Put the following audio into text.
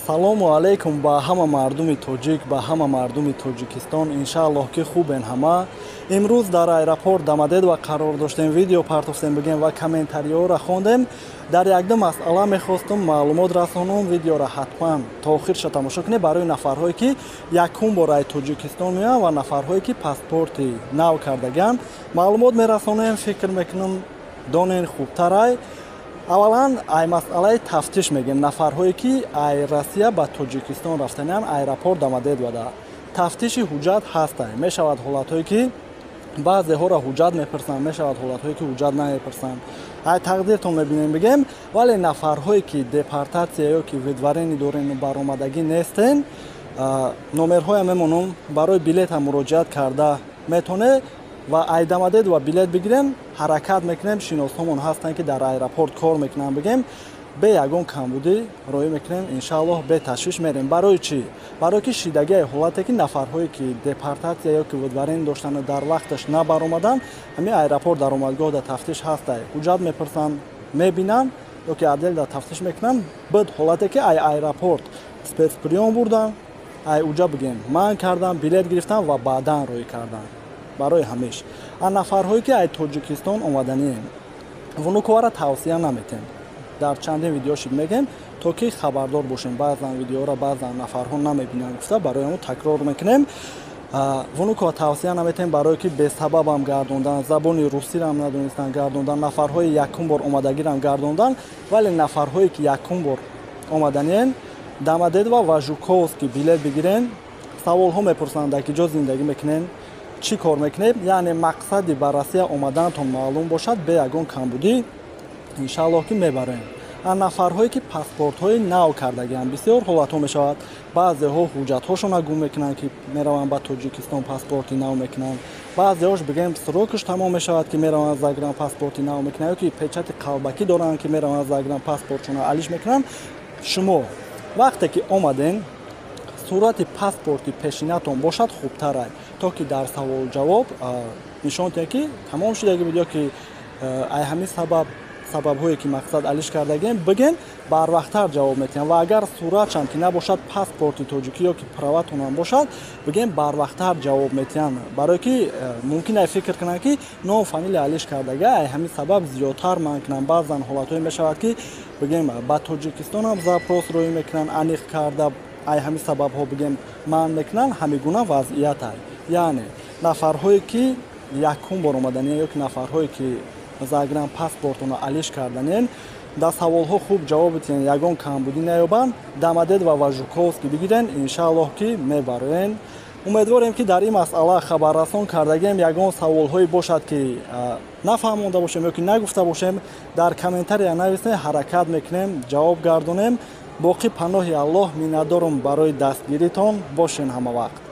салому алейкум ба ҳама мардуми тоҷик, ба ҳама мардуми Тоҷикистон. Иншааллоҳ ки хубен ҳама. Имрӯз дар аэропорт дамадед ва қарор доштем видео партофтем бигем ва комментариёра хондем. Дар якду масъала мехостум маълумот расонум. Видеора ҳатман то охирша тамошо кунед барои нафарҳое ки якум бораи Тоҷикистон меоянд ва нафарҳое ки паспорти нав кардаган. Маълумот мерасонем, фикр мекунам донен хубтарай. Аввалан ай масъалаи тафтиш мегем. Нафарҳое ки ай Россия ба Тоҷикистон рафтанян аэропорт дамадед вада тафтиши ҳуҷҷат ҳастай. Мешавад ҳолатҳое ки баъзеҳора ҳуҷҷат мепирсанд, мешавад ҳолатҳое ки ҳуҷҷат намепирсанд. Ай тақдиртон мебинем бигем, вале нафарҳое ки депортатсия ё ки видварени дорен баромадагӣ нестен, номерҳоя мемонам барои билета муроҷиат карда метонед ва ай дамадед ва билет бигирем, ҳаракат мекунем. Шиносҳомон ҳастанд ки дар аэропорт кор мекунанд бигем, бе ягон камбудӣ роӣ мекунем. Иншааллоҳ бе ташвиш мерем. Барои чӣ? Барои ки шидагии ҳолате ки нафарҳое ки депортатсия ё ки видварен доштанд дар вақташ набаромаданд, ҳамин аэропорт даромадгоҳ дар тафтиш ҳастай. ҳуҷҷат мепирсанд, мебинанд ё ки отдел дар тафтиш мекунанд. Бад ҳолате ки ай аэропорт спецприём бурдан, ай уҷа бигем манъ кардан, билет гирифтан ва баъдан роӣ кардан. Барои ҳамеш нафарҳое ки ай Тоҷикистон омаданием вунуквара тавсия наметем. Дар чандин видео шид мегем, то ки хабардор бошем. Баъзан видеора баъзан нафарҳо намебинанд гуфта барои ҳамон такрор мекунем. Вунуква тавсия наметем барое ки бесабабам гардондан, забони русирам надонистан гардондан, нафарҳои якум бор омадагирам гардондан. Вале нафарҳое ки якум бор омаданиен Дамадедва ва Жуковский билет бигирен, саволҳо мепурсанд дар ки ҷо зиндагӣ мекунен, чӣ кор мекунед, яъне мақсади ба Россия омаданатон маълум бошад, бе ягон камбудӣ иншааллоҳ ки мебарем. Нафарҳое ки паспортҳои нав кардагианд, бисёр ҳолатҳо мешавад. Баъзеҳо ҳуҷҷатҳошона гум мекунанд ки мераванд ба Тоҷикистон паспорти нав мекунанд. Баъзеҳош бигем срокаш тамом мешавад ки мераванд загран паспорти нав мекунанд ё ки печати қалбакӣ доранд ки мераванд загран паспортшона алиш мекунанд. Шумо вақте ки омаден сурати паспорти пешинатон бошад хубтарай, то ки дар савол-ҷавоб нишон диҳед ки тамом шудагӣ буд ё ки ай ҳамин сабабҳое ки мақсад алиш кардагем бигем барвақттар ҷавоб метиҳам. Ва агар суратшам ки набошад паспорти тоҷикӣ ё ки праватонам бошад бигем барвақттар ҷавоб метиҳам. Барое ки мумкин ай фикр кунанд ки ном фамилия алиш кардага ай ҳамин сабаб зиёдтар манъ кунанд. Баъзан ҳолатҳое мешавад ки бигем ба Тоҷикистонам запрос роӣ мекунанд, аниқ карда ай ҳамин сабабҳо бигем манъ мекунанд. ҳамин гуна вазъият ай. Яъне нафарҳое ки якум бор омаданиянд ё ки нафарҳое ки загран паспортона алиш карданен, дар саволҳо хуб ҷавоб битиҳен, ягон камбудӣ наёбанд, Дамадед ва Жуковский бигирен, иншааллоҳ ки мебароен. Умедворем ки дар ин масъала хабаррасон кардагем. Ягон саволҳое бошад ки нафаҳмонда бошем ё ки нагуфта бошем, дар комментария нависем, ҳаракат мекунем ҷавоб гардонем. Боқӣ паноҳи Аллоҳ, миннатдорам барои дастгиритон. Бошен ҳама вақт.